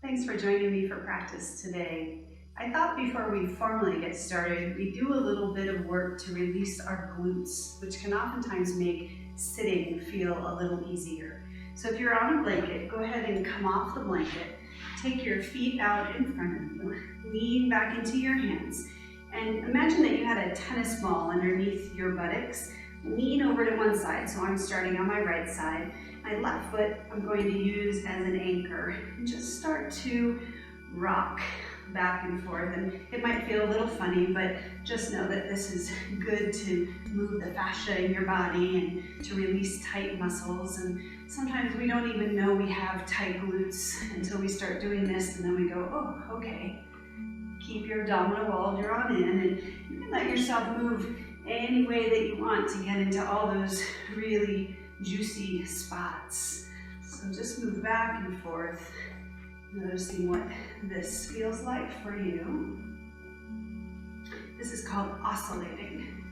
Thanks for joining me for practice today. I thought before we formally get started, we do a little bit of work to release our glutes, which can oftentimes make sitting feel a little easier. So if you're on a blanket, go ahead and come off the blanket. Take your feet out in front of you, lean back into your hands, and imagine that you had a tennis ball underneath your buttocks. Lean over to one side, so I'm starting on my right side. My left foot I'm going to use as an anchor and just start to rock back and forth. And it might feel a little funny, but just know that this is good to move the fascia in your body and to release tight muscles. And sometimes we don't even know we have tight glutes until we start doing this, and then we go, oh, okay. Keep your abdominal wall drawn in, and you can let yourself move any way that you want to get into all those really juicy spots. So just move back and forth, noticing what this feels like for you. This is called oscillating.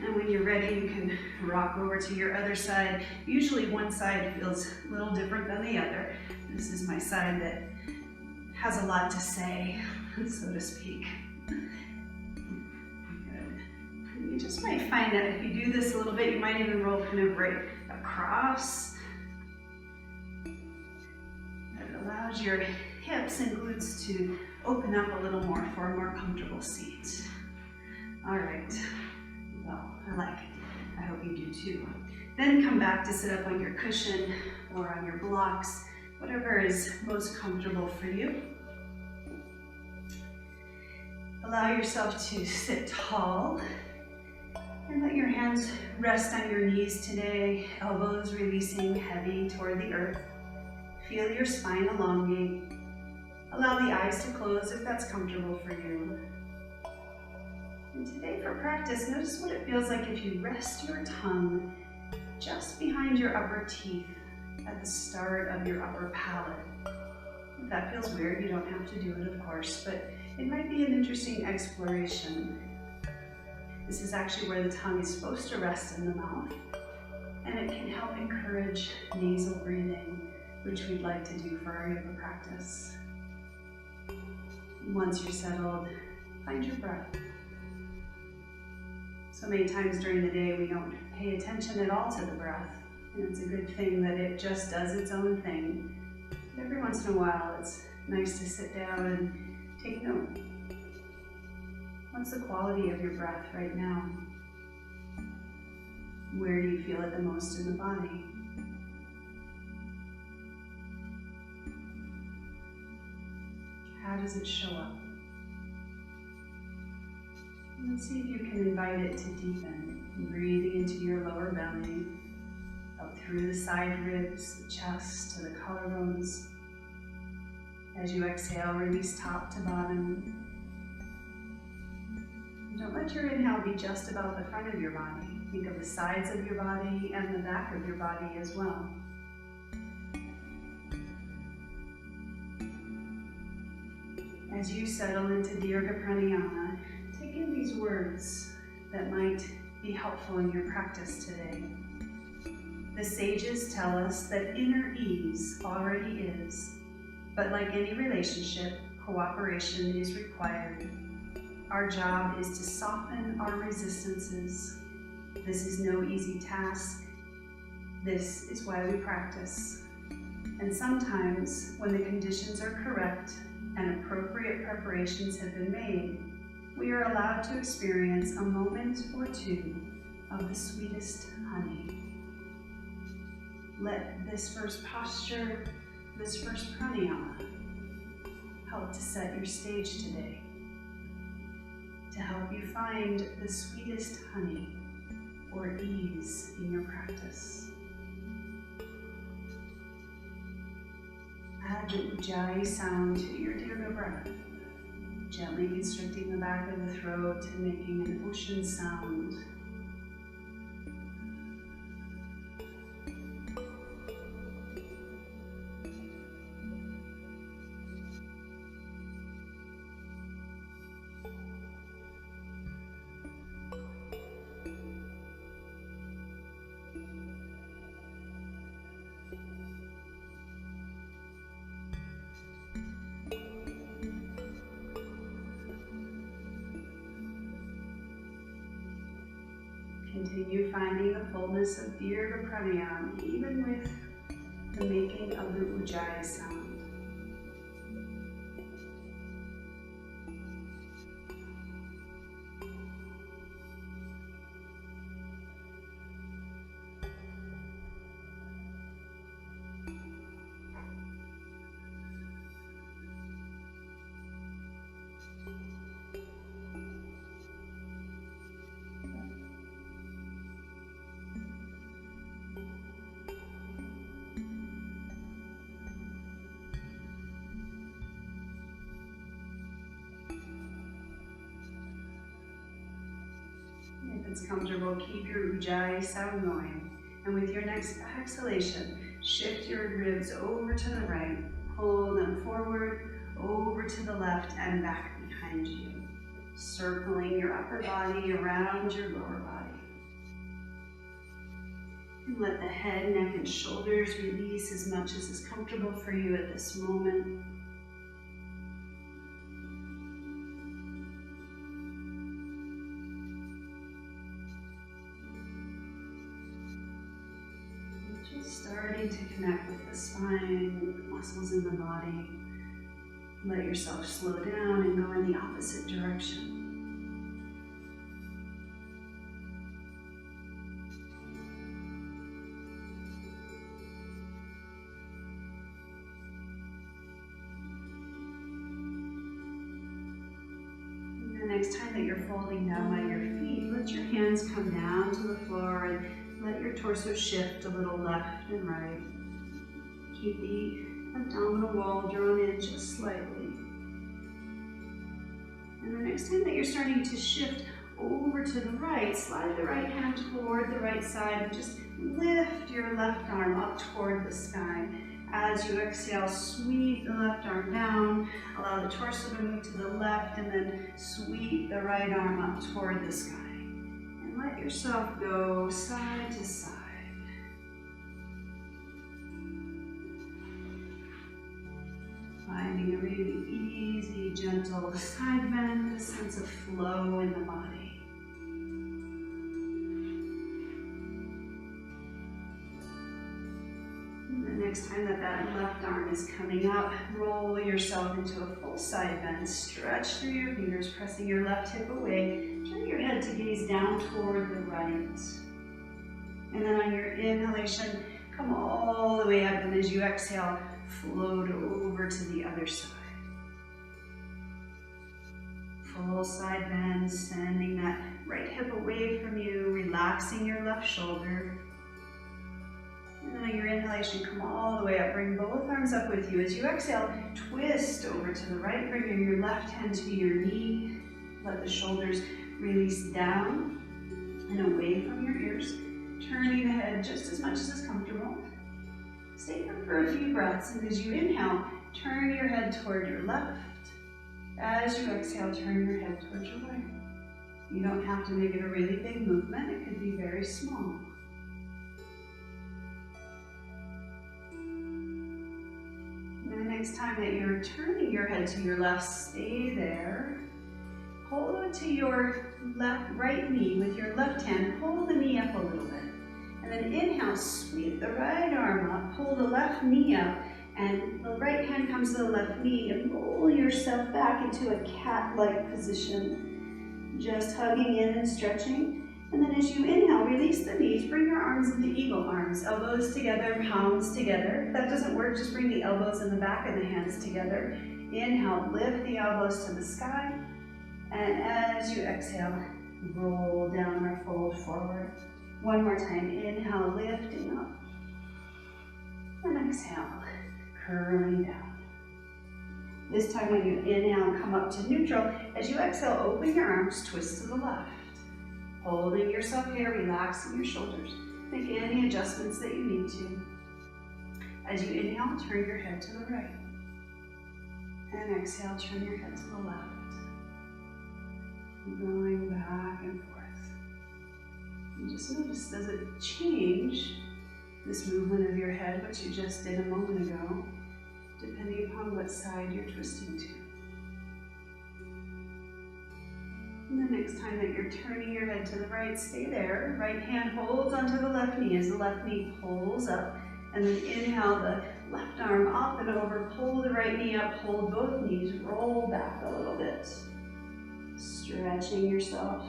And when you're ready, you can rock over to your other side. Usually one side feels a little different than the other. This is my side that has a lot to say, so to speak. You just might find that if you do this a little bit, you might even roll kind of right across. That allows your hips and glutes to open up a little more for a more comfortable seat. All right, well, I like it. I hope you do too. Then come back to sit up on your cushion or on your blocks, whatever is most comfortable for you. Allow yourself to sit tall. And let your hands rest on your knees today, elbows releasing heavy toward the earth. Feel your spine elongate. Allow the eyes to close if that's comfortable for you. And today for practice, notice what it feels like if you rest your tongue just behind your upper teeth at the start of your upper palate. If that feels weird, you don't have to do it, of course, but it might be an interesting exploration. This is actually where the tongue is supposed to rest in the mouth, and it can help encourage nasal breathing, which we'd like to do for our yoga practice. Once you're settled, find your breath. So many times during the day we don't pay attention at all to the breath, and it's a good thing that it just does its own thing. But every once in a while it's nice to sit down and take note. What's the quality of your breath right now? Where do you feel it the most in the body? How does it show up? And let's see if you can invite it to deepen, breathing into your lower belly, up through the side ribs, the chest, to the collarbones. As you exhale, release top to bottom. Don't let your inhale be just about the front of your body. Think of the sides of your body and the back of your body as well. As you settle into Dirga Pranayama, take in these words that might be helpful in your practice today. The sages tell us that inner ease already is, but like any relationship, cooperation is required. Our job is to soften our resistances. This is no easy task. This is why we practice. And sometimes, when the conditions are correct and appropriate preparations have been made, we are allowed to experience a moment or two of the sweetest honey. Let this first posture, this first pranayama, help to set your stage today, to help you find the sweetest honey or ease in your practice. Add the Ujjayi sound to your Dirga breath, gently constricting the back of the throat and making an ocean sound. Continue finding the fullness of Dirga Pranayama, even with the making of the Ujjayi sound. If it's comfortable, keep your Ujjayi sound going. And with your next exhalation, shift your ribs over to the right, pull them forward, over to the left, and back behind you. Circling your upper body around your lower body. And let the head, neck, and shoulders release as much as is comfortable for you at this moment. Starting to connect with the spine, with the muscles in the body. Let yourself slow down and go in the opposite direction. And the next time that you're folding down by your feet, let your hands come down to the floor and let your torso shift a little left and right. Keep the abdominal wall drawn in just slightly. And the next time that you're starting to shift over to the right, slide the right hand toward the right side and just lift your left arm up toward the sky. As you exhale, sweep the left arm down, allow the torso to move to the left, and then sweep the right arm up toward the sky. Let yourself go side to side. Finding a really easy, gentle side bend, a sense of flow in the body. And the next time that left arm is coming up, roll yourself into a full side bend. Stretch through your fingers, pressing your left hip away. Turn your head to gaze down toward the right. And then on your inhalation, come all the way up, and as you exhale, float over to the other side. Full side bend, sending that right hip away from you, relaxing your left shoulder. And then on your inhalation, come all the way up. Bring both arms up with you. As you exhale, twist over to the right. Bring your left hand to your knee. Let the shoulders release down and away from your ears. Turning the head just as much as is comfortable. Stay here for a few breaths. And as you inhale, turn your head toward your left. As you exhale, turn your head towards your right. You don't have to make it a really big movement. It could be very small. And the next time that you're turning your head to your left, stay there. Hold onto your right knee with your left hand. Pull the knee up a little bit. And then inhale, sweep the right arm up. Pull the left knee up. And the right hand comes to the left knee. And roll yourself back into a cat-like position. Just hugging in and stretching. And then as you inhale, release the knees. Bring your arms into eagle arms. Elbows together, palms together. If that doesn't work, just bring the elbows in the back and the hands together. Inhale, lift the elbows to the sky. And as you exhale, roll down or fold forward. One more time. Inhale, lifting up. And exhale, curling down. This time when you inhale, come up to neutral. As you exhale, open your arms, twist to the left. Holding yourself here, relaxing your shoulders. Make any adjustments that you need to. As you inhale, turn your head to the right. And exhale, turn your head to the left. Going back and forth. And just notice, does it change this movement of your head, which you just did a moment ago, depending upon what side you're twisting to? And the next time that you're turning your head to the right, stay there. Right hand holds onto the left knee as the left knee pulls up. And then inhale the left arm up and over. Pull the right knee up. Hold both knees. Roll back a little bit. Stretching yourself.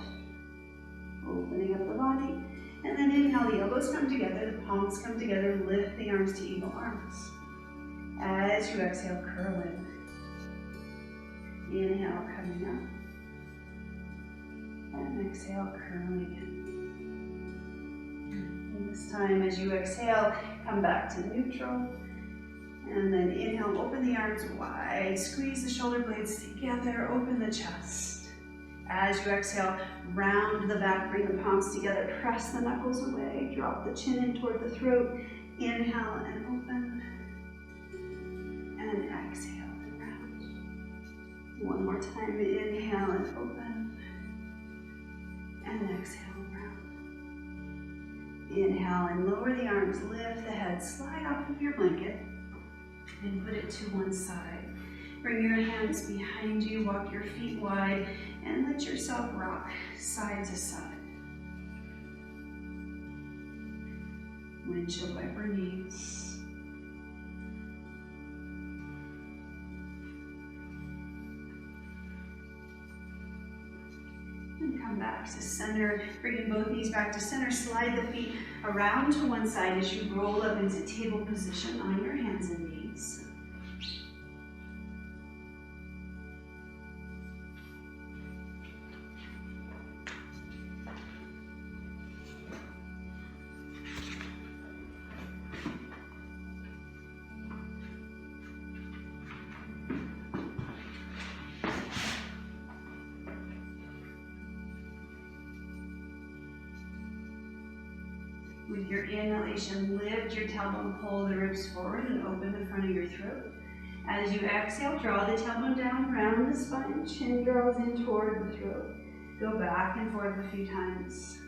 Opening up the body. And then inhale, the elbows come together. The palms come together. Lift the arms to eagle arms. As you exhale, curl in. Inhale, coming up. And exhale, curling in. And this time, as you exhale, come back to neutral. And then inhale, open the arms wide. Squeeze the shoulder blades together. Open the chest. As you exhale, round the back. Bring the palms together. Press the knuckles away. Drop the chin in toward the throat. Inhale and open. And exhale and round. One more time. Inhale and open. And exhale and round. Inhale and lower the arms, lift the head, slide off of your blanket and put it to one side. Bring your hands behind you, walk your feet wide, and let yourself rock side to side. Windshield wiper knees. And come back to center, bringing both knees back to center. Slide the feet around to one side as you roll up into table position on your hands and knees. With your inhalation, lift your tailbone, pull the ribs forward and open the front of your throat. As you exhale, draw the tailbone down, round the spine, chin draws in toward the throat. Go back and forth a few times.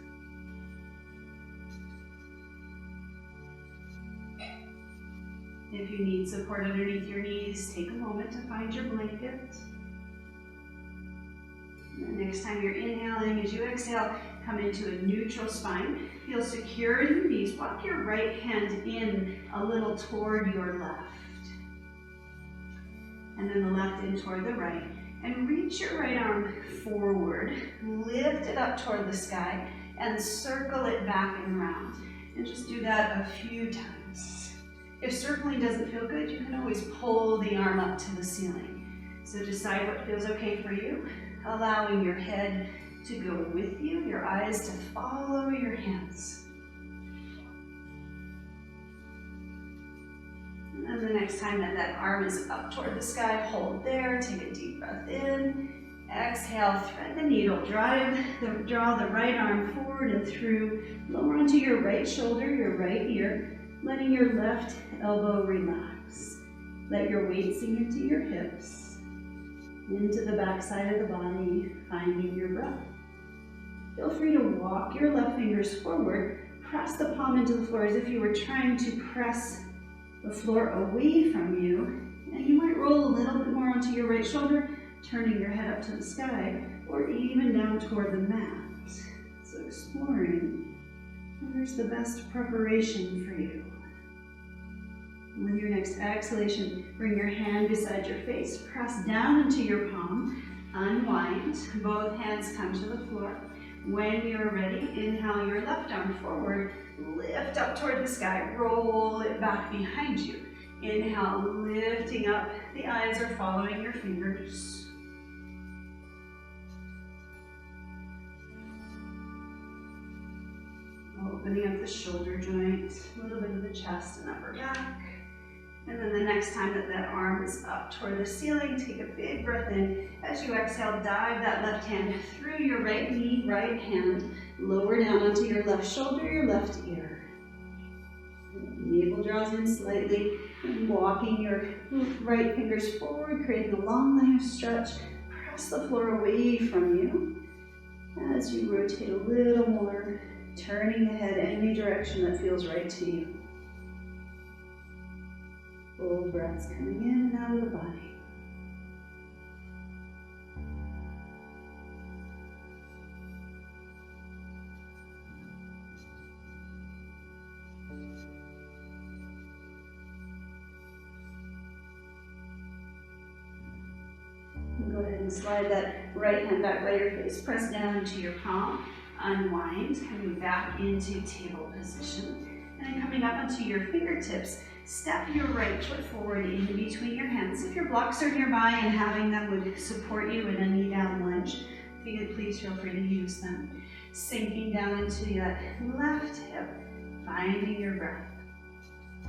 If you need support underneath your knees, take a moment to find your blanket. And the next time you're inhaling, as you exhale, come into a neutral spine. Feel secure in your knees. Walk your right hand in a little toward your left. And then the left in toward the right. And reach your right arm forward. Lift it up toward the sky and circle it back and around. And just do that a few times. If circling doesn't feel good, you can always pull the arm up to the ceiling. So decide what feels okay for you. Allowing your head to go with you, your eyes to follow your hands. And the next time that arm is up toward the sky, hold there, take a deep breath in. Exhale, thread the needle, draw the right arm forward and through, lower onto your right shoulder, your right ear, letting your left elbow relax. Let your weight sink into your hips. Into the back side of the body, finding your breath. Feel free to walk your left fingers forward, press the palm into the floor as if you were trying to press the floor away from you. And you might roll a little bit more onto your right shoulder, turning your head up to the sky, or even down toward the mat. So exploring, where's the best preparation for you? With your next exhalation, bring your hand beside your face, press down into your palm, unwind, both hands come to the floor. When you're ready, inhale your left arm forward, lift up toward the sky, roll it back behind you. Inhale, lifting up, the eyes are following your fingers. Opening up the shoulder joint, a little bit of the chest and upper back. And then the next time that arm is up toward the ceiling, take a big breath in. As you exhale, dive that left hand through your right knee, right hand, lower down onto your left shoulder, your left ear. Navel draws in slightly, and walking your right fingers forward, creating a long line of stretch. Press the floor away from you as you rotate a little more, turning the head any direction that feels right to you. Full breaths coming in and out of the body. Go ahead and slide that right hand back by your face. Press down into your palm. Unwind, coming back into table position. And then coming up onto your fingertips, step your right foot forward in between your hands. If your blocks are nearby and having them would support you in a knee down lunge, please feel free to use them. Sinking down into that left hip, finding your breath.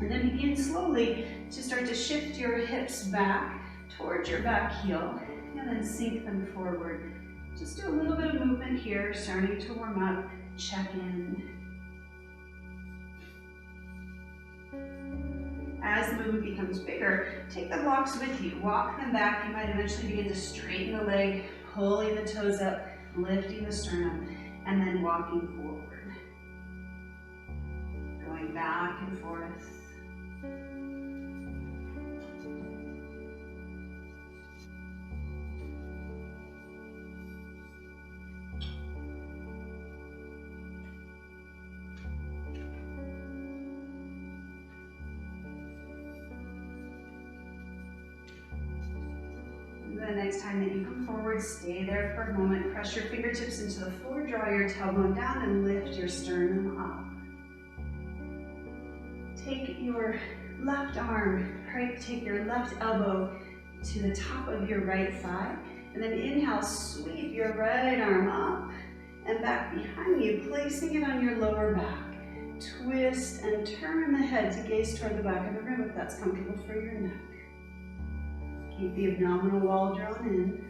And then begin slowly to start to shift your hips back towards your back heel and then sink them forward. Just do a little bit of movement here, starting to warm up, check in. As the movement becomes bigger, take the blocks with you. Walk them back. You might eventually begin to straighten the leg, pulling the toes up, lifting the sternum, and then walking forward. Going back and forth. The next time that you come forward, stay there for a moment. Press your fingertips into the floor, draw your tailbone down, and lift your sternum up. Take your left arm, take your left elbow to the top of your right thigh, and then inhale, sweep your right arm up and back behind you, placing it on your lower back. Twist and turn the head to gaze toward the back of the room if that's comfortable for your neck. Keep the abdominal wall drawn in.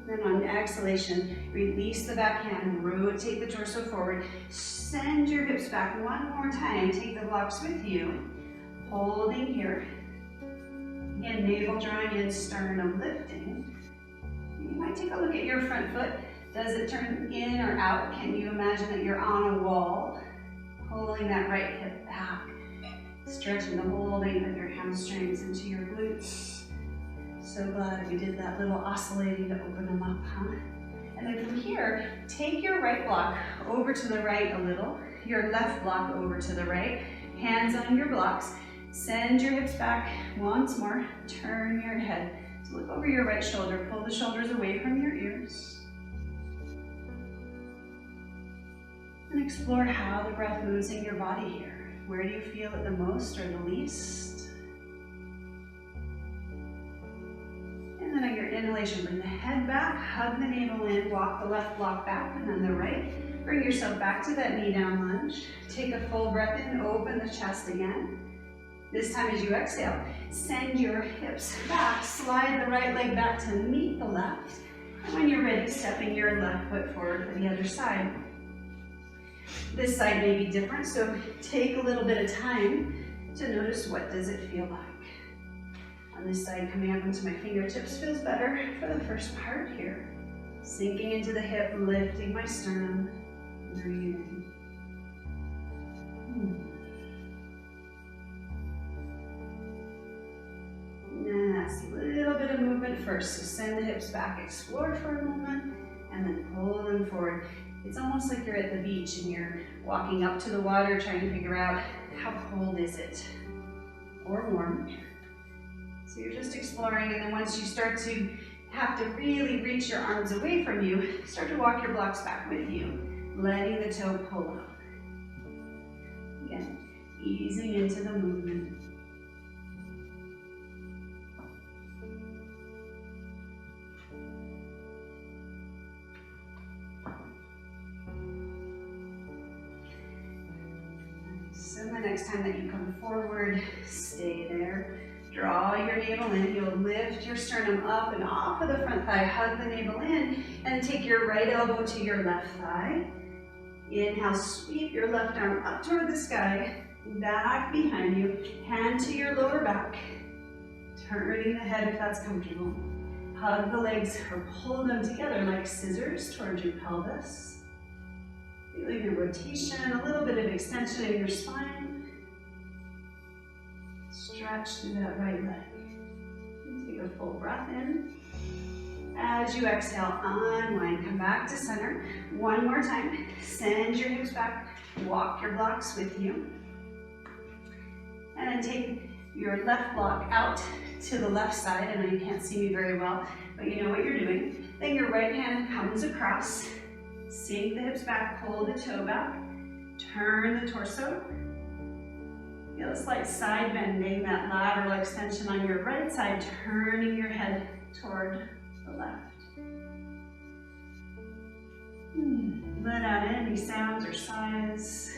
Then on exhalation, release the back hand, rotate the torso forward, send your hips back one more time, take the blocks with you, holding here. Again, navel drawing in, sternum lifting. You might take a look at your front foot. Does it turn in or out? Can you imagine that you're on a wall? Pulling that right hip back, stretching the holding of your hamstrings into your glutes. So glad we did that little oscillating to open them up, huh? And then from here, take your right block over to the right a little, your left block over to the right, hands on your blocks, send your hips back once more, turn your head. So look over your right shoulder, pull the shoulders away from your ears. And explore how the breath moves in your body here. Where do you feel it the most or the least? And then on your inhalation, bring the head back, hug the navel in, walk the left block back, and then the right. Bring yourself back to that knee down lunge. Take a full breath in, open the chest again. This time as you exhale, send your hips back, slide the right leg back to meet the left. And when you're ready, stepping your left foot forward for the other side. This side may be different, so take a little bit of time to notice what does it feel like. On this side, coming up into my fingertips feels better for the first part here. Sinking into the hip, lifting my sternum, breathing. Nice, a little bit of movement first. So send the hips back, explore for a moment, and then pull them forward. It's almost like you're at the beach and you're walking up to the water trying to figure out how cold is it or warm. So you're just exploring, and then once you start to have to really reach your arms away from you, start to walk your blocks back with you, letting the toe pull up. Again, easing into the movement. So the next time that you come forward, stay there. Draw your navel in. You'll lift your sternum up and off of the front thigh. Hug the navel in and take your right elbow to your left thigh. Inhale, sweep your left arm up toward the sky, back behind you. Hand to your lower back. Turning the head if that's comfortable. Hug the legs or pull them together like scissors towards your pelvis. Feeling a rotation, a little bit of extension in your spine. Stretch through that right leg. And take a full breath in. As you exhale, unwind, come back to center. One more time. Send your hips back, walk your blocks with you. And then take your left block out to the left side. I know you can't see me very well, but you know what you're doing. Then your right hand comes across, sink the hips back, pull the toe back, turn the torso. Feel a slight side bending, that lateral extension on your right side, turning your head toward the left. Let out any sounds or sighs.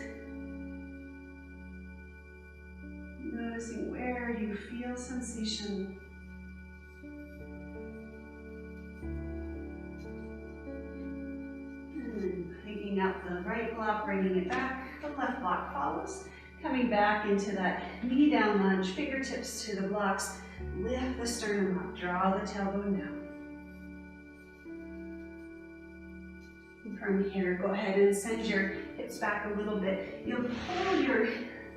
Noticing where you feel sensation. And picking up the right block, bringing it back. The left block follows. Coming back into that knee down lunge, fingertips to the blocks. Lift the sternum up, draw the tailbone down. And from here, go ahead and send your hips back a little bit. You'll pull your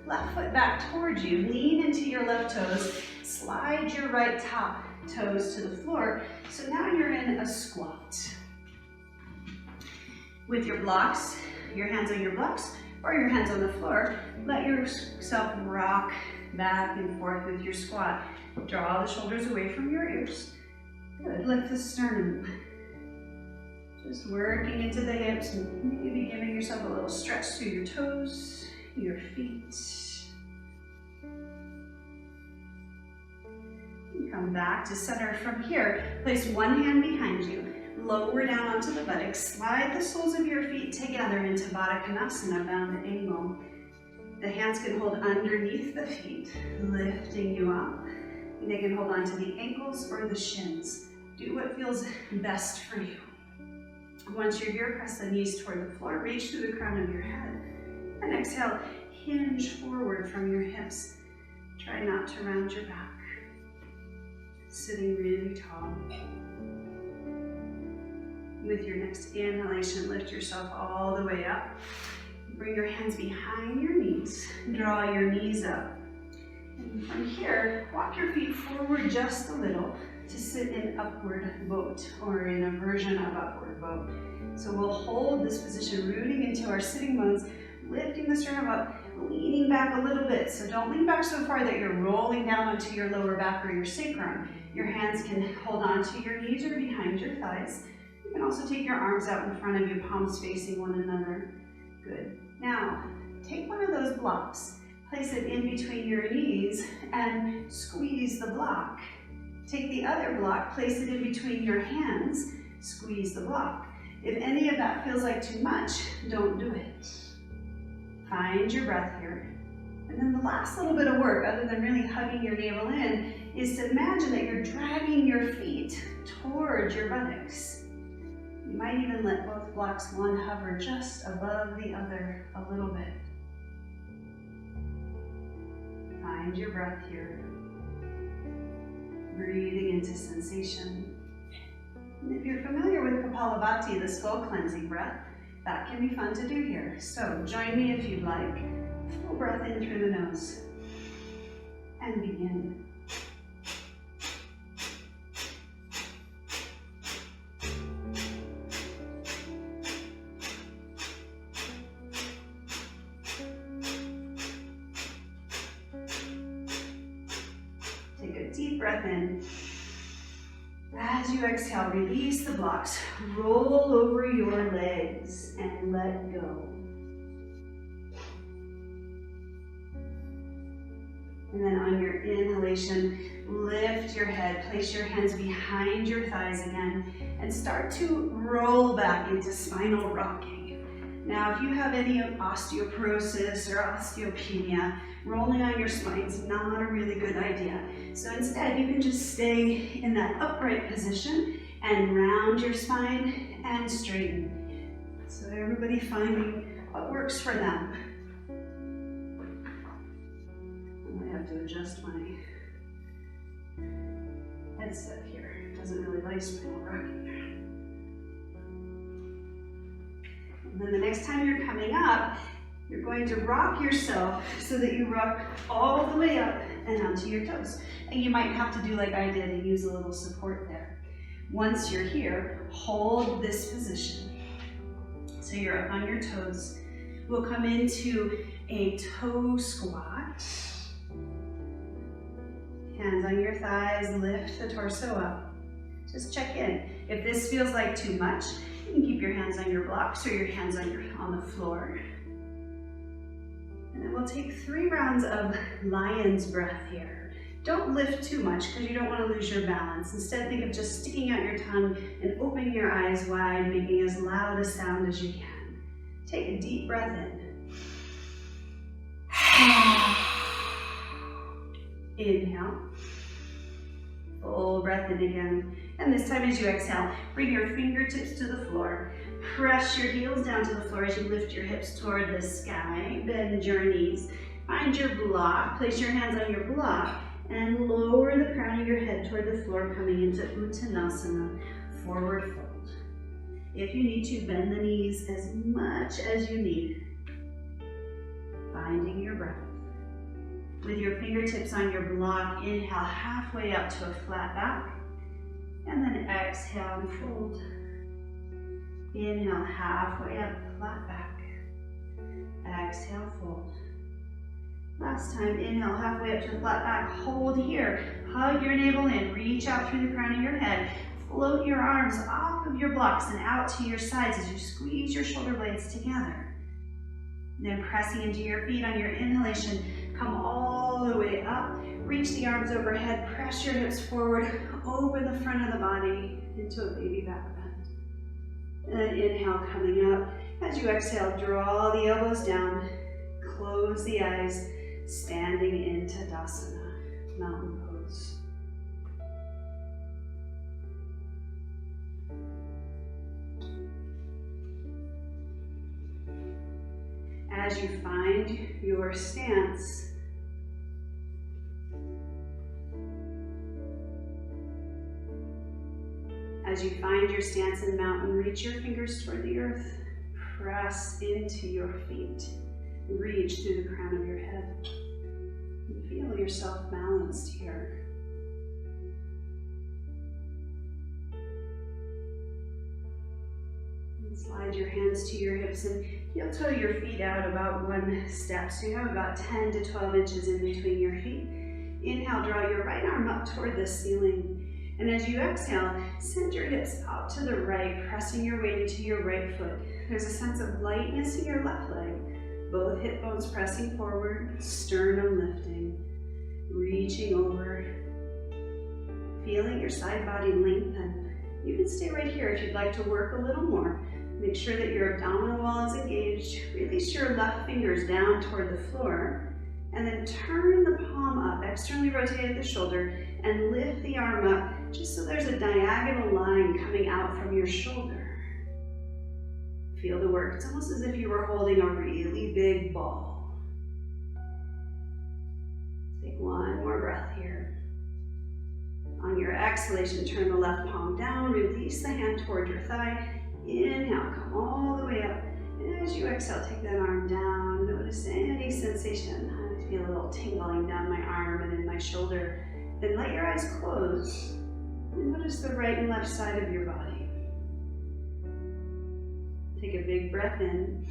left foot back towards you, lean into your left toes, slide your right top toes to the floor. So now you're in a squat. With your blocks, your hands on your blocks, or your hands on the floor, let yourself rock back and forth with your squat. Draw the shoulders away from your ears. Good, lift the sternum. Just working into the hips, and maybe giving yourself a little stretch through your toes, your feet. And come back to center from here. Place one hand behind you. Lower down onto the buttocks. Slide the soles of your feet together into Baddha Konasana, bound angle. The hands can hold underneath the feet, lifting you up. They can hold onto the ankles or the shins. Do what feels best for you. Once you're here, press the knees toward the floor. Reach through the crown of your head. And exhale, hinge forward from your hips. Try not to round your back. Sitting really tall. With your next inhalation, lift yourself all the way up. Bring your hands behind your knees. Draw your knees up. And from here, walk your feet forward just a little to sit in upward boat, or in a version of upward boat. So we'll hold this position, rooting into our sitting bones, lifting the sternum up, leaning back a little bit. So don't lean back so far that you're rolling down onto your lower back or your sacrum. Your hands can hold onto your knees or behind your thighs. You can also take your arms out in front of you, palms facing one another. Good. Now, take one of those blocks, place it in between your knees, and squeeze the block. Take the other block, place it in between your hands, squeeze the block. If any of that feels like too much, don't do it. Find your breath here. And then the last little bit of work, other than really hugging your navel in, is to imagine that you're dragging your feet towards your buttocks. You might even let both blocks, one hover just above the other a little bit. Find your breath here. Breathing into sensation. And if you're familiar with Kapalabhati, the skull cleansing breath, that can be fun to do here. So join me if you'd like. Full breath in through the nose. And begin. Take a deep breath in. As you exhale, release the blocks. Roll over your legs and let go. And then on your inhalation, lift your head, place your hands behind your thighs again, and start to roll back into spinal rocking. Now, if you have any osteoporosis or osteopenia, rolling on your spine is not a really good idea. So instead, you can just stay in that upright position and round your spine and straighten. So everybody finding what works for them. I have to adjust my headset here. It doesn't really like spinal rocking. And then the next time you're coming up, you're going to rock yourself so that you rock all the way up and onto your toes. And you might have to do like I did and use a little support there. Once you're here, hold this position. So you're up on your toes. We'll come into a toe squat. Hands on your thighs, lift the torso up. Just check in. If this feels like too much, you can keep your hands on your blocks or your hands on the floor. And then we'll take 3 rounds of lion's breath here. Don't lift too much because you don't want to lose your balance. Instead, think of just sticking out your tongue and opening your eyes wide, making as loud a sound as you can. Take a deep breath in. Inhale. Full breath in again. And this time as you exhale, bring your fingertips to the floor. Press your heels down to the floor as you lift your hips toward the sky. Bend your knees. Find your block. Place your hands on your block and lower the crown of your head toward the floor, coming into Uttanasana, forward fold. If you need to, bend the knees as much as you need. Finding your breath. With your fingertips on your block, inhale halfway up to a flat back, and then exhale and fold. Inhale halfway up, flat back. Exhale, fold. Last time, inhale halfway up to the flat back, hold here. Hug your navel in, reach out through the crown of your head. Float your arms off of your blocks and out to your sides as you squeeze your shoulder blades together. Then pressing into your feet on your inhalation, come all the way up. Reach the arms overhead, press your hips forward over the front of the body into a baby back bend. And then inhale, coming up. As you exhale, draw the elbows down, close the eyes, standing in Tadasana, mountain pose. As you find your stance, in mountain, reach your fingers toward the earth, press into your feet, reach through the crown of your head, and feel yourself balanced here. And slide your hands to your hips and heel toe your feet out about 1 step, so you have about 10 to 12 inches in between your feet. Inhale, draw your right arm up toward the ceiling. And as you exhale, send your hips out to the right, pressing your weight into your right foot. There's a sense of lightness in your left leg. Both hip bones pressing forward, sternum lifting, reaching over, feeling your side body lengthen. You can stay right here if you'd like to work a little more. Make sure that your abdominal wall is engaged. Release your left fingers down toward the floor. And then turn the palm up, externally rotate at the shoulder, and lift the arm up just so there's a diagonal line coming out from your shoulder. Feel the work. It's almost as if you were holding a really big ball. Take 1 more breath here. On your exhalation, turn the left palm down, release the hand toward your thigh. Inhale, come all the way up. And as you exhale, take that arm down. Notice any sensation. I feel a little tingling down my arm and in my shoulder. Then let your eyes close. And notice the right and left side of your body. Take a big breath in.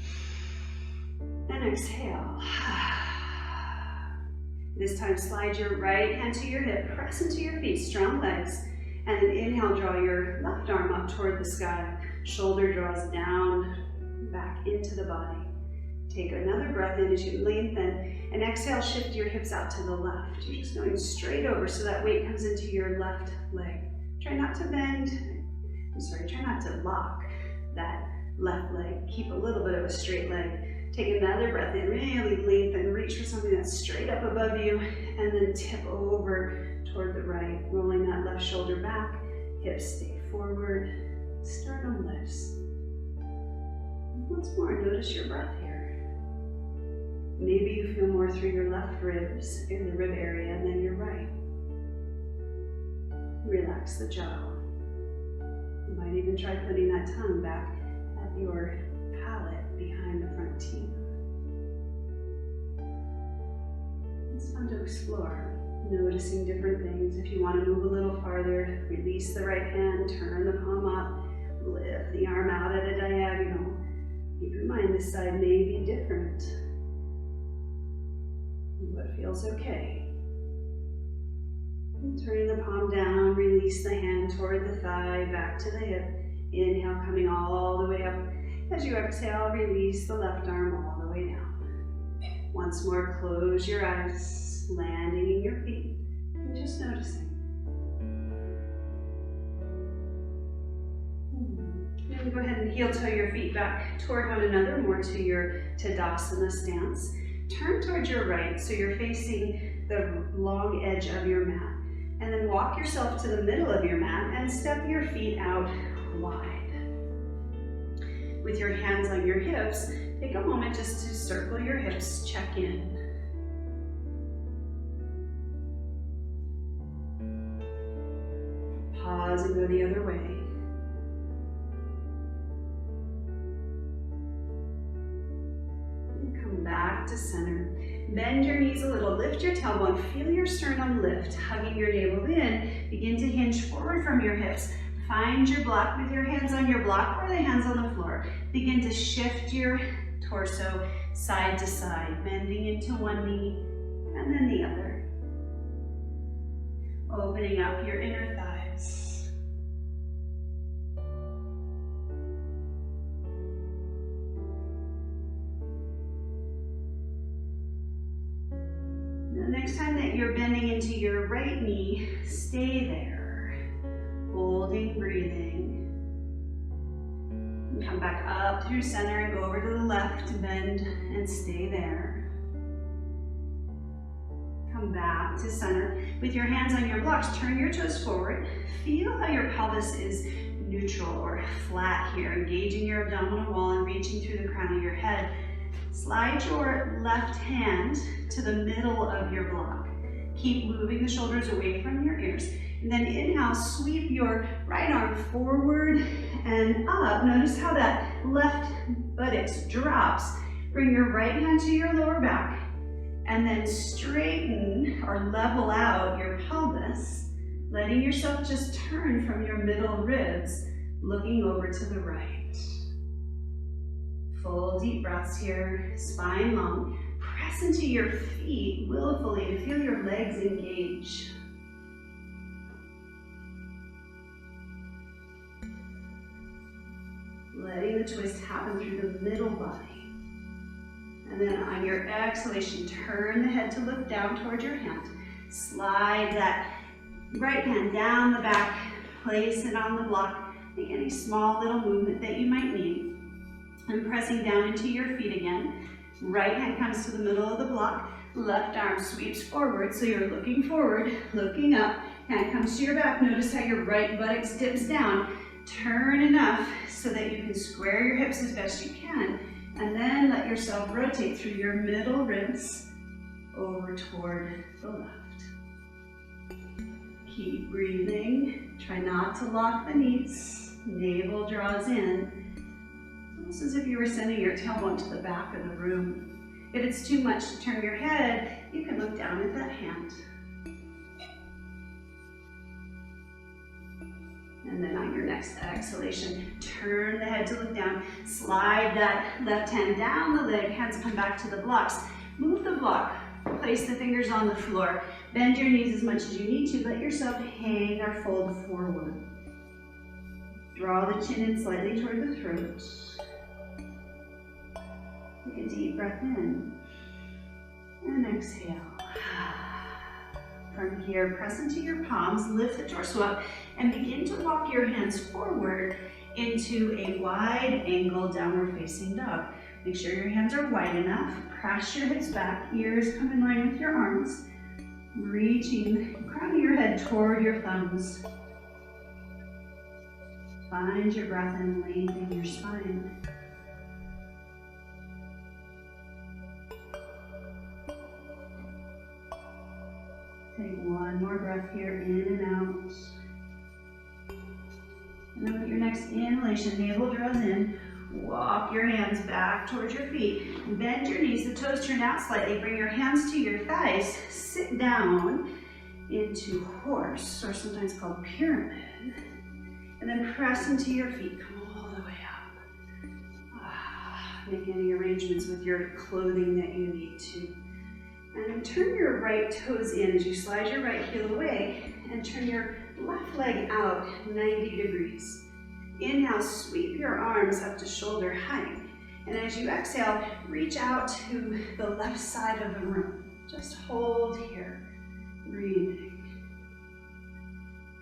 And exhale. This time, slide your right hand to your hip. Press into your feet, strong legs. And then inhale, draw your left arm up toward the sky. Shoulder draws down, back into the body. Take another breath in as you lengthen, and exhale, shift your hips out to the left. You're just going straight over so that weight comes into your left leg. Try not to try not to lock that left leg. Keep a little bit of a straight leg. Take another breath in, really lengthen, reach for something that's straight up above you, and then tip over toward the right, rolling that left shoulder back, hips stay forward, sternum lifts. Once more, notice your breath here. Maybe you feel more through your left ribs, in the rib area, than your right. Relax the jaw. You might even try putting that tongue back at your palate behind the front teeth. It's fun to explore, noticing different things. If you want to move a little farther, release the right hand, turn the palm up, lift the arm out at a diagonal. Keep in mind this side may be different. What feels okay. Turning the palm down, release the hand toward the thigh, back to the hip. Inhale, coming all the way up. As you exhale, release the left arm all the way down. Once more, close your eyes, landing in your feet, and just noticing. And go ahead and heel toe your feet back toward one another, more to your Tadasana stance. Turn towards your right, so you're facing the long edge of your mat. And then walk yourself to the middle of your mat and step your feet out wide. With your hands on your hips, take a moment just to circle your hips, check in. Pause and go the other way. And come back to center. Bend your knees a little, lift your tailbone, feel your sternum lift, hugging your navel in. Begin to hinge forward from your hips. Find your block with your hands on your block or the hands on the floor. Begin to shift your torso side to side, bending into one knee and then the other. Opening up your inner thighs. The next time that you're bending into your right knee, stay there, holding, breathing. And come back up through center and go over to the left, bend and stay there. Come back to center. With your hands on your blocks, turn your toes forward. Feel how your pelvis is neutral or flat here, engaging your abdominal wall and reaching through the crown of your head. Slide your left hand to the middle of your block. Keep moving the shoulders away from your ears. And then inhale, sweep your right arm forward and up. Notice how that left buttocks drops. Bring your right hand to your lower back. And then straighten or level out your pelvis, letting yourself just turn from your middle ribs, looking over to the right. Full deep breaths here, spine long. Press into your feet willfully to feel your legs engage. Letting the twist happen through the middle body. And then on your exhalation, turn the head to look down toward your hand. Slide that right hand down the back, place it on the block. Make any small little movement that you might need. And pressing down into your feet again. Right hand comes to the middle of the block. Left arm sweeps forward, so you're looking forward, looking up. Hand comes to your back. Notice how your right buttocks dips down. Turn enough so that you can square your hips as best you can. And then let yourself rotate through your middle ribs over toward the left. Keep breathing. Try not to lock the knees. Navel draws in. Almost as if you were sending your tailbone to the back of the room. If it's too much to turn your head, you can look down at that hand. And then on your next exhalation, turn the head to look down. Slide that left hand down the leg. Hands come back to the blocks. Move the block. Place the fingers on the floor. Bend your knees as much as you need to. Let yourself hang or fold forward. Draw the chin in slightly toward the throat. Take a deep breath in. And exhale. From here, press into your palms, lift the torso up, and begin to walk your hands forward into a wide angle downward facing dog. Make sure your hands are wide enough. Press your hips back, ears come in line with your arms. Reaching the crown of your head toward your thumbs. Find your breath and lengthen your spine. Take one more breath here, in and out. And then with your next inhalation, navel draws in. Walk your hands back towards your feet. Bend your knees, the toes turn out slightly. Bring your hands to your thighs. Sit down into horse, or sometimes called pyramid. And then press into your feet. Come all the way up. Make any arrangements with your clothing that you need to. And turn your right toes in as you slide your right heel away and turn your left leg out 90 degrees. Inhale, sweep your arms up to shoulder height. And as you exhale, reach out to the left side of the room. Just hold here, breathing.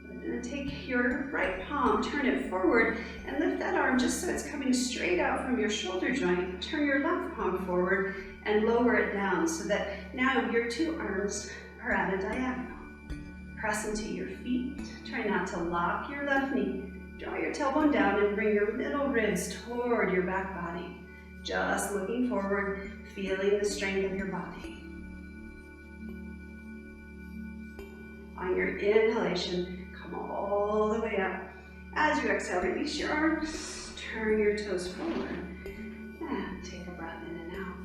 And then take your right palm, turn it forward, and lift that arm just so it's coming straight out from your shoulder joint. Turn your left palm forward and lower it down so that now your two arms are at a diagonal. Press into your feet. Try not to lock your left knee. Draw your tailbone down and bring your middle ribs toward your back body. Just looking forward, feeling the strength of your body. On your inhalation, come all the way up. As you exhale, release your arms, turn your toes forward, and take a breath in and out.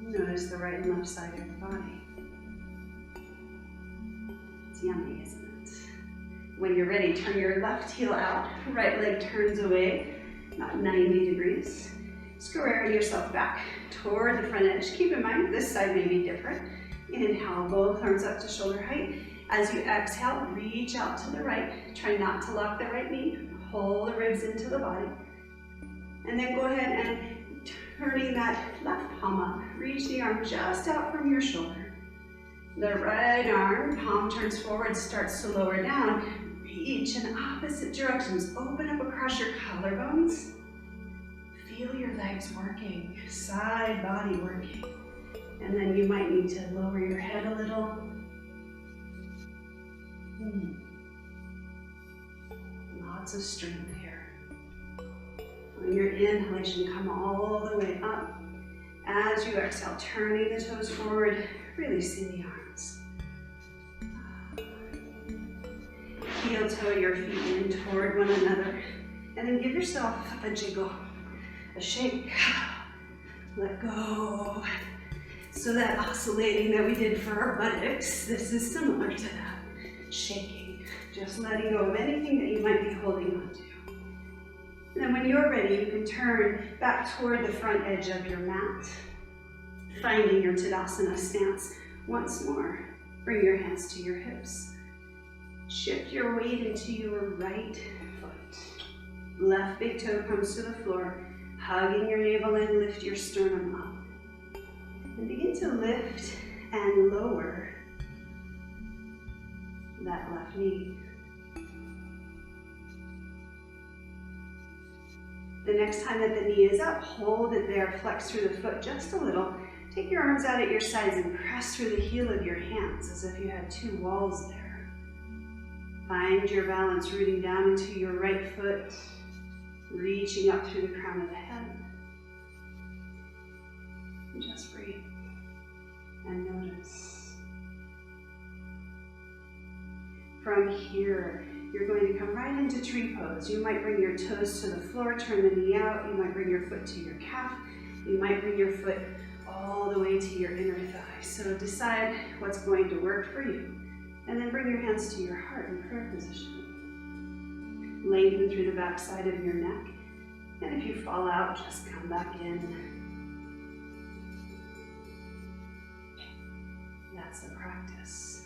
Notice the right and left side of your body. It's yummy, isn't it? When you're ready, turn your left heel out, right leg turns away, about 90 degrees. Square yourself back toward the front edge. Keep in mind, this side may be different. Inhale, both arms up to shoulder height. As you exhale, reach out to the right. Try not to lock the right knee. Pull the ribs into the body. And then go ahead and turning that left palm up. Reach the arm just out from your shoulder. The right arm, palm turns forward, starts to lower down. Reach in opposite directions. Open up across your collarbones. Feel your legs working, side body working. And then you might need to lower your head a little. Lots of strength here. On your inhalation, come all the way up. As you exhale, turning the toes forward, releasing the arms. Heel toe your feet in toward one another. And then give yourself a jiggle, a shake. Let go. So that oscillating that we did for our buttocks, this is similar to that. Shaking, just letting go of anything that you might be holding on to. And then when you're ready, you can turn back toward the front edge of your mat, finding your Tadasana stance once more. Bring your hands to your hips. Shift your weight into your right foot. Left big toe comes to the floor, hugging your navel in, lift your sternum up. And begin to lift and lower that left knee. The next time that the knee is up, hold it there, flex through the foot just a little. Take your arms out at your sides and press through the heel of your hands as if you had two walls there. Find your balance, rooting down into your right foot, reaching up through the crown of the head. And just breathe and notice. From here, you're going to come right into tree pose. You might bring your toes to the floor, turn the knee out. You might bring your foot to your calf. You might bring your foot all the way to your inner thigh. So decide what's going to work for you. And then bring your hands to your heart in prayer position. Lengthen through the back side of your neck. And if you fall out, just come back in. That's the practice.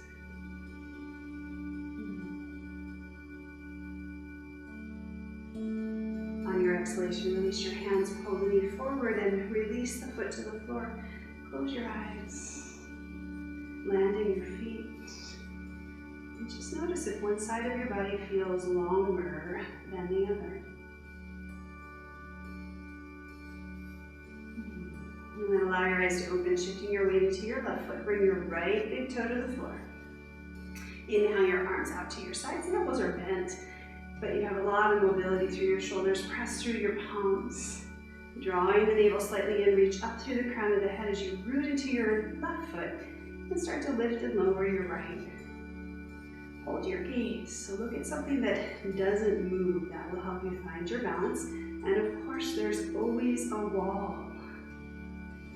On your exhalation, release your hands, pull the knee forward and release the foot to the floor. Close your eyes. Landing your feet. And just notice if one side of your body feels longer than the other. And then allow your eyes to open, shifting your weight into your left foot. Bring your right big toe to the floor. Inhale your arms out to your sides. The elbows are bent, but you have a lot of mobility through your shoulders. Press through your palms. Drawing the navel slightly in, reach up through the crown of the head as you root into your left foot and start to lift and lower your right. Hold your gaze. So look at something that doesn't move. That will help you find your balance. And of course, there's always a wall.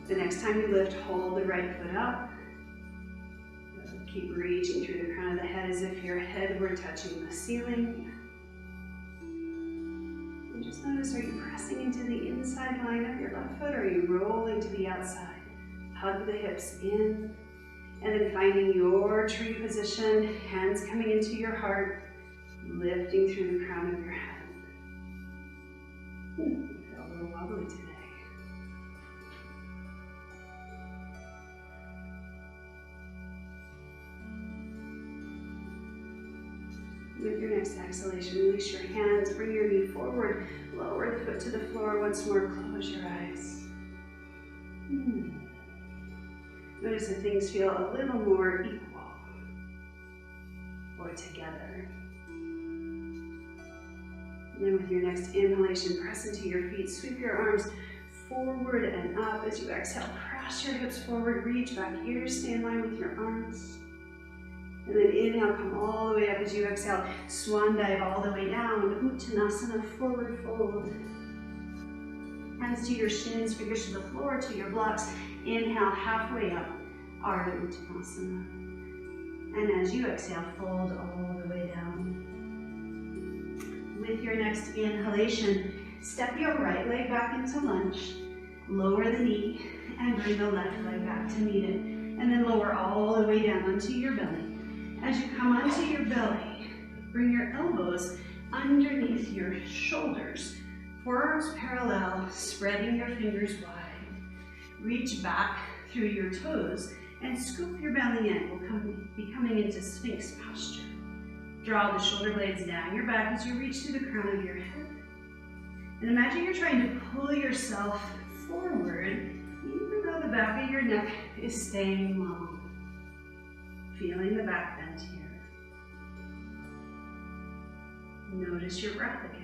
The next time you lift, hold the right foot up. Keep reaching through the crown of the head as if your head were touching the ceiling. And just notice, are you pressing into the inside line of your left foot or are you rolling to the outside? Hug the hips in. And then finding your tree position, hands coming into your heart, lifting through the crown of your head. Feel a little wobbly today. With your next exhalation, release your hands, bring your knee forward, lower the foot to the floor. Once more, close your eyes. Notice if things feel a little more equal or together. And then with your next inhalation, press into your feet, sweep your arms forward and up. As you exhale, press your hips forward, reach back here, stay in line with your arms. And then inhale, come all the way up. As you exhale, swan dive all the way down, Uttanasana, forward fold. Hands to your shins, fingers to the floor, to your blocks. Inhale, halfway up, Ardha Uttanasana. And as you exhale, fold all the way down. With your next inhalation, step your right leg back into lunge, lower the knee, and bring the left leg back to meet it. And then lower all the way down onto your belly. As you come onto your belly, bring your elbows underneath your shoulders. Forearms parallel, spreading your fingers wide. Reach back through your toes and scoop your belly in. We'll be coming into Sphinx posture. Draw the shoulder blades down your back as you reach to the crown of your head. And imagine you're trying to pull yourself forward, even though the back of your neck is staying long. Feeling the back bend here. Notice your breath again.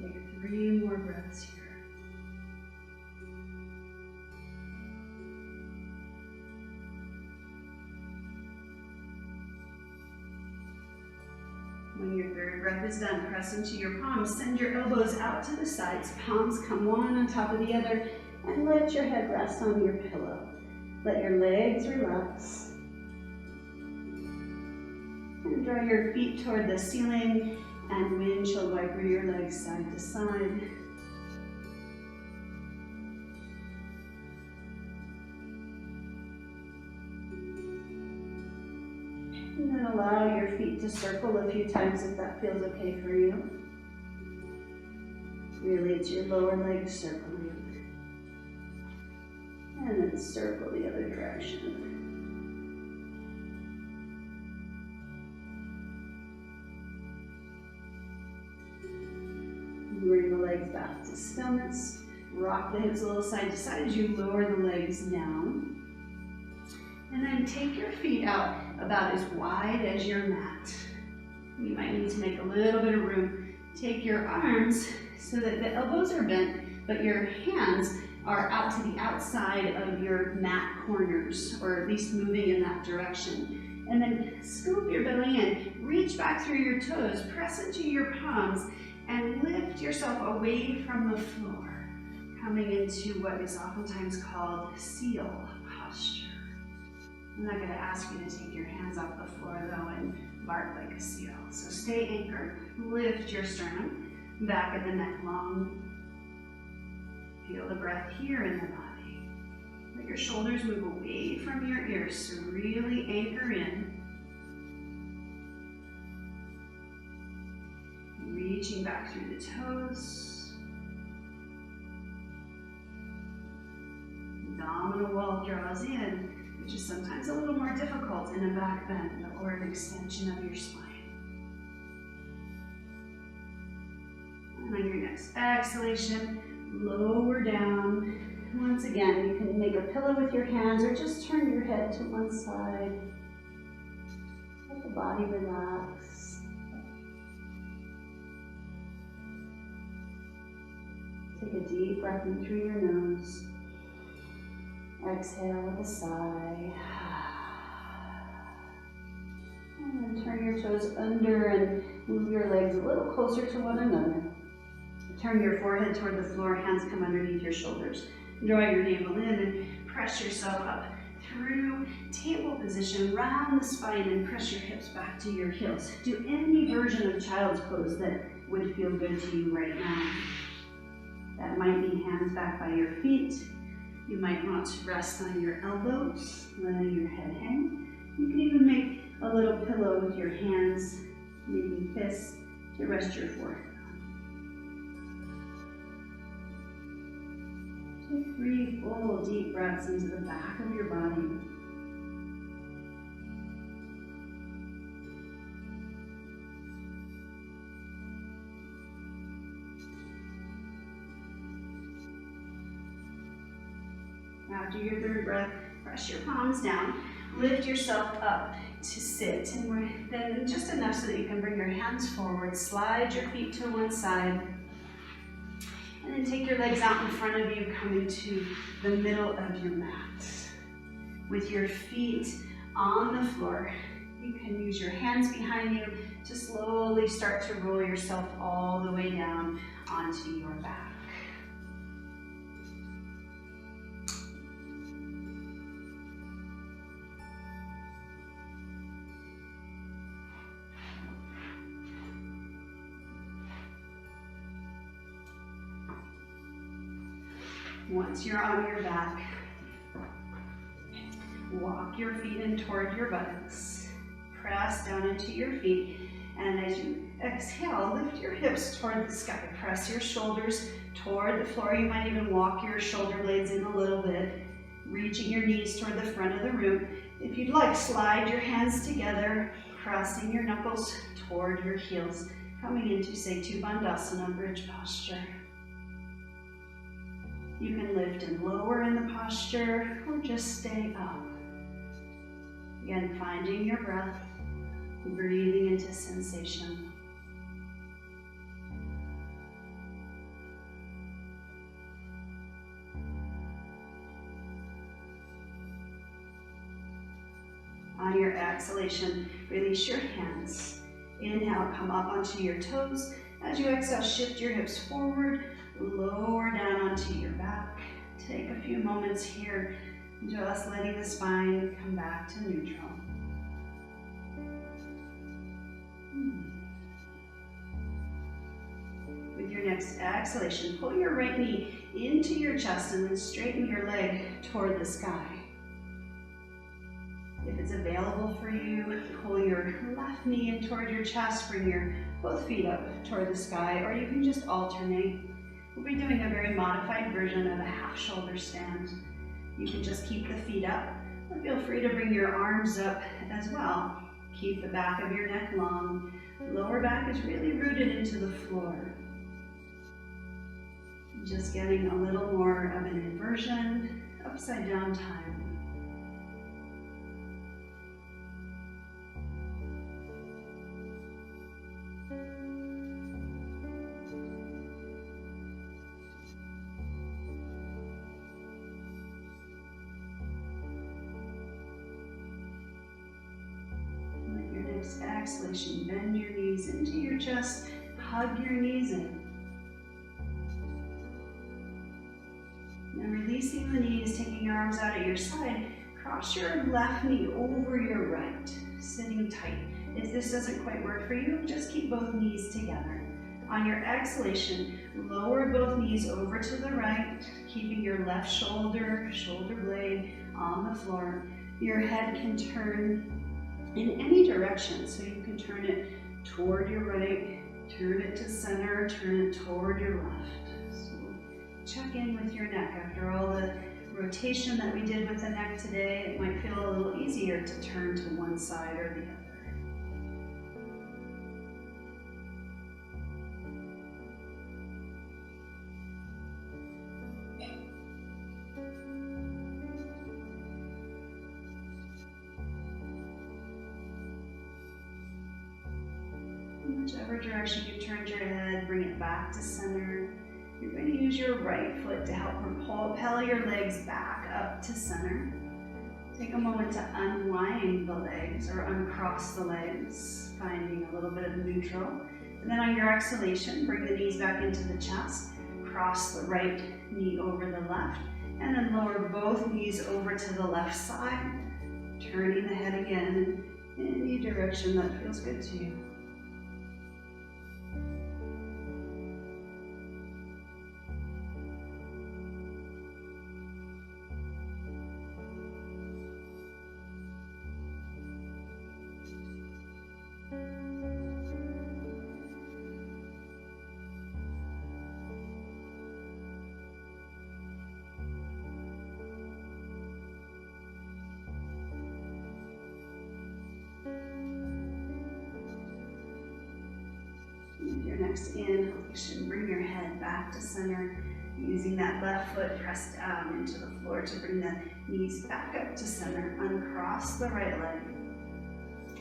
Take 3 more breaths here. When your third breath is done, press into your palms. Send your elbows out to the sides. Palms come one on top of the other. And let your head rest on your pillow. Let your legs relax. And draw your feet toward the ceiling. And windshield wiper your legs side to side. And then allow your feet to circle a few times if that feels okay for you. Really, it's your lower legs circling. And then circle the other direction. Bring the legs back to stillness. Rock the hips a little side to side as you lower the legs down. And then take your feet out about as wide as your mat. You might need to make a little bit of room. Take your arms so that the elbows are bent, but your hands are out to the outside of your mat corners, or at least moving in that direction. And then scoop your belly in, reach back through your toes, press into your palms, and lift yourself away from the floor, coming into what is oftentimes called seal posture. I'm not going to ask you to take your hands off the floor though and bark like a seal. So stay anchored, lift your sternum, back of the neck long. Feel the breath here in the body. Let your shoulders move away from your ears, so really anchor in. Reaching back through the toes. Abdominal wall draws in, which is sometimes a little more difficult in a back bend or an extension of your spine. And on your next exhalation, lower down. Once again, you can make a pillow with your hands or just turn your head to one side. Let the body relax. Take a deep breath in through your nose. Exhale with a sigh. And then turn your toes under and move your legs a little closer to one another. Turn your forehead toward the floor, hands come underneath your shoulders. Draw your navel in and press yourself up through table position, round the spine and press your hips back to your heels. Do any version of child's pose that would feel good to you right now. That might be hands back by your feet. You might want to rest on your elbows, letting your head hang. You can even make a little pillow with your hands, making fists to rest your forehead on. Take 3 full deep breaths into the back of your body. After your 3rd breath, press your palms down, lift yourself up to sit, and then just enough so that you can bring your hands forward, slide your feet to one side, and then take your legs out in front of you, coming to the middle of your mat. With your feet on the floor, you can use your hands behind you to slowly start to roll yourself all the way down onto your back. Once you're on your back, walk your feet in toward your buttocks. Press down into your feet, and as you exhale, lift your hips toward the sky. Press your shoulders toward the floor. You might even walk your shoulder blades in a little bit, reaching your knees toward the front of the room. If you'd like, slide your hands together, pressing your knuckles toward your heels, coming into Setu Bandhasana, bridge posture. You can lift and lower in the posture, or just stay up. Again, finding your breath, breathing into sensation. On your exhalation, release your hands. Inhale, come up onto your toes. As you exhale, shift your hips forward, lower down onto your back. Take a few moments here, just letting the spine come back to neutral. With your next exhalation, pull your right knee into your chest and then straighten your leg toward the sky. If it's available for you, pull your left knee in toward your chest, bring your both feet up toward the sky, or you can just alternate. We'll be doing a very modified version of a half shoulder stand. You can just keep the feet up, but feel free to bring your arms up as well. Keep the back of your neck long. Lower back is really rooted into the floor. Just getting a little more of an inversion, upside down time. Exhalation, bend your knees into your chest, hug your knees in. And releasing the knees, taking your arms out at your side, cross your left knee over your right, sitting tight. If this doesn't quite work for you, just keep both knees together. On your exhalation, lower both knees over to the right, keeping your left shoulder blade on the floor. Your head can turn in any direction, so you can turn it toward your right, turn it to center, turn it toward your left. So check in with your neck. After all the rotation that we did with the neck today, it might feel a little easier to turn to one side or the other. Whichever direction you turned your head, bring it back to center. You're going to use your right foot to help propel your legs back up to center. Take a moment to unwind the legs or uncross the legs, finding a little bit of neutral. And then on your exhalation, bring the knees back into the chest. Cross the right knee over the left. And then lower both knees over to the left side, turning the head again in any direction that feels good to you. Your next inhalation, bring your head back to center, using that left foot pressed down into the floor to bring the knees back up to center. Uncross the right leg.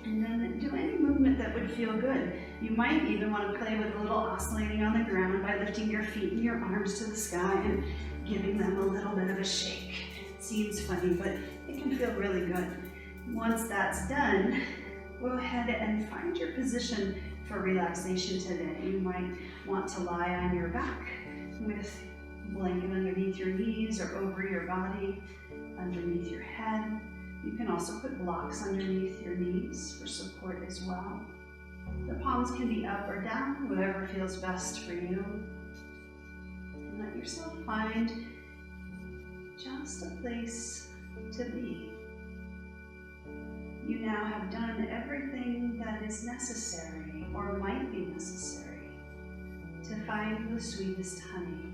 And then do any movement that would feel good. You might even want to play with a little oscillating on the ground by lifting your feet and your arms to the sky and giving them a little bit of a shake. It seems funny, but it can feel really good. Once that's done, go ahead and find your position for relaxation today. You might want to lie on your back with a blanket underneath your knees or over your body, underneath your head. You can also put blocks underneath your knees for support as well. The palms can be up or down, whatever feels best for you. And let yourself find just a place to be. You now have done everything that is necessary or might be necessary to find the sweetest honey.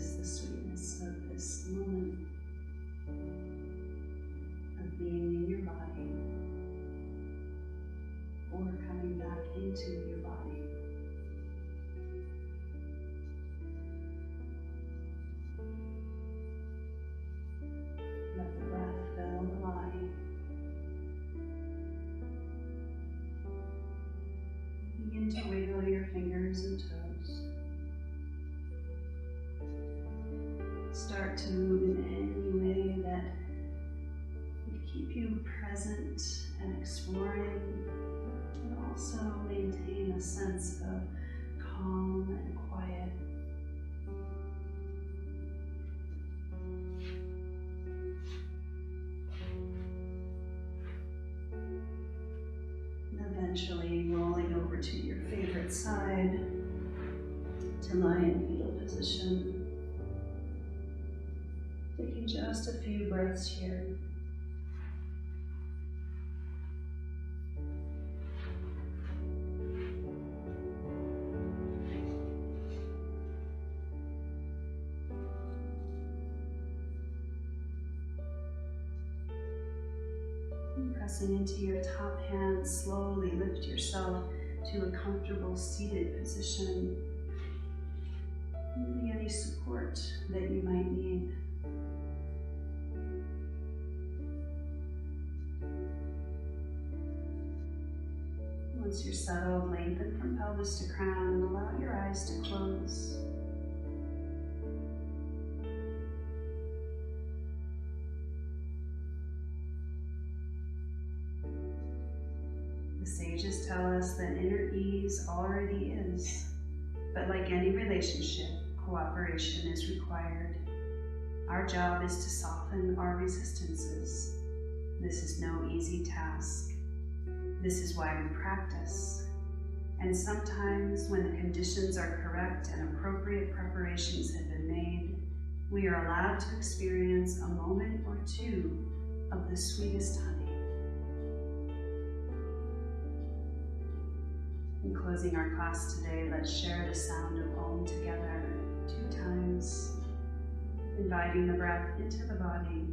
notice the sweetness of this moment of being in your body or coming back into your body. Let the breath fill the body. Begin to wiggle your fingers and toes. Start to move in any way that would keep you present and exploring, but also maintain a sense of calm and quiet. Eventually rolling over to your favorite side to lie in fetal position. Taking just a few breaths here. Pressing into your top hand, slowly lift yourself to a comfortable seated position. Really any support that you might need. Once you're settled, lengthen from pelvis to crown and allow your eyes to close. The sages tell us that inner ease already is, but like any relationship, cooperation is required. Our job is to soften our resistances. This is no easy task. This is why we practice. And sometimes when the conditions are correct and appropriate preparations have been made, we are allowed to experience a moment or two of the sweetest honey. In closing our class today, let's share the sound of Om together 2 times, inviting the breath into the body.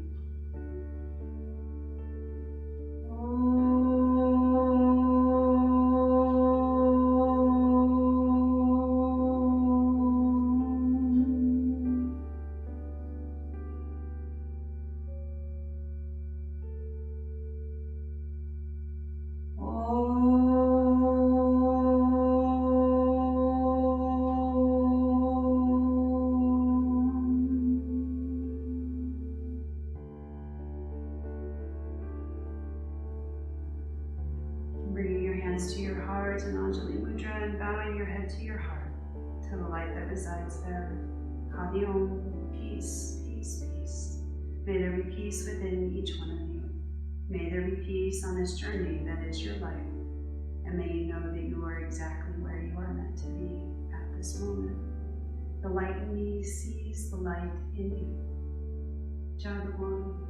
To your heart in Anjali Mudra and bowing your head to your heart, to the light that resides there. Hari Om, peace, peace, peace. May there be peace within each one of you. May there be peace on this journey that is your life. And may you know that you are exactly where you are meant to be at this moment. The light in me sees the light in you. Jai Bhagwan.